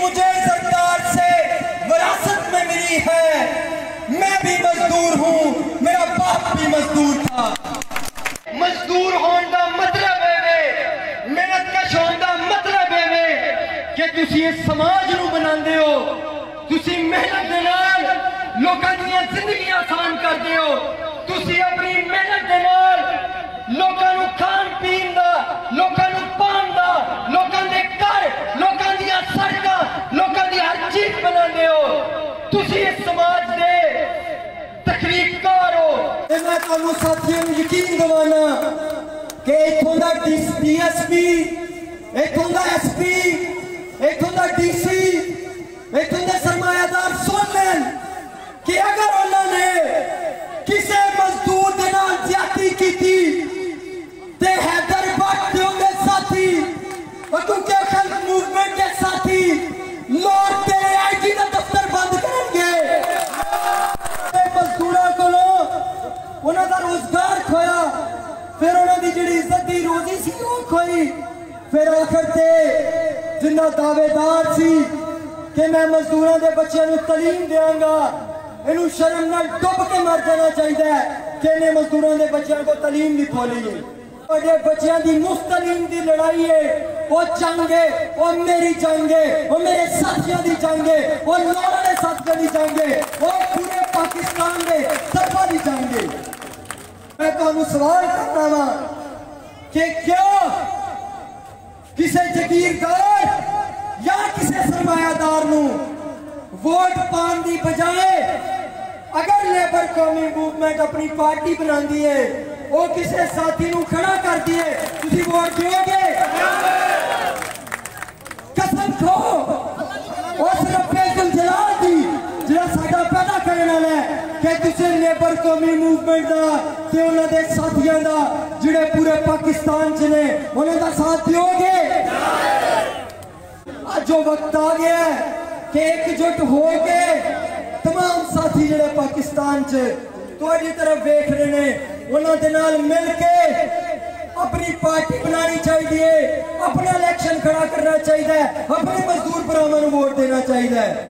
मुझे सरकार से विरासत में मिली है। मैं भी मजदूर हूँ, मेरा बाप भी मजदूर था। मजदूर होने का मतलब है, मेहनत कश होने का मतलब है कि तुसी इस समाज नूं बनांदे हो, तुसी मेहनत दे नाल लोकां दीयां जिंदगियां आसान करदे हो, तुसी अपनी मेहनत दे नाल लोकां नूं खान पीन दा, लोकां नूं पान दा, लोकां दे घर, लोकां दीयां सड़कां, लोकां दी हर चीज बनांदे हो। तुसी इस समाज दे तकरीबकार हो। मैं तुहानूं साथियों नूं यकीन दिवाना कि इत्थों दा DSP, इत्थों दा SP, इत्थों दा DC, इत्थों दे सरमायादार सुन लेन कि अगर उन्होंने किसी मजदूर दे नाल ज्यादती कीती ते हैदर भट्ट दे साथी क्योंकि खल्क मूवमेंट के साथी लोग तेरे IG का दफ्तर बंद करेंगे। मजदूरों को उन्होंने रोजगार खोया, फिर उन्होंने जी इज्जत की रोजी सी खोई, फिर आखिर ते जिन्ना दावेदार सी कि मैं मजदूरों के बच्चों को तालीम देंगा, इन्हू शर्म नाल डुब के मर जाना चाहिए कि इन्हें मजदूरों के बच्चों को तालीम नहीं खोली है। बड़े बच्चों की मुफ्त तालीम की लड़ाई है, वो जंग है, वो मेरी जंग है, वो मेरे साथियों की जंग है, वो लोगों के साथियों की जंग है, वो पूरे पाकिस्तान के सबका की जंग है। मैं तुहानू सवाल करता वा कि क्यों किसी जगीरदार या किसी सरमायादार नू वोट पाने की बजाय अगर लेबर कौमी मूवमेंट अपनी पार्टी बनाती है, वो किसी साथी नू खड़ा करती है, तुसी वोट दोगे? कसम खो उस रब्बे जुल जलाल दी जिहड़ा साडा पैदा करने वाला है कि तुसी लेबर कौमी मूवमेंट दा ते उन्हां दे साथियां दा जिहड़े पूरे पाकिस्तान च ने उन्हां दा साथ दोगे? आज वो वक्त आ गया है कि एकजुट हो के तमाम साथी जिहड़े पाकिस्तान च तुहाडी तरफ वेख रहे ने उन्हां दे नाल मिल के अपनी पार्टी बनानी चाहिए, अपना इलेक्शन खड़ा करना चाहिए, अपने मजदूर भरावां नूं वोट देना चाहिए।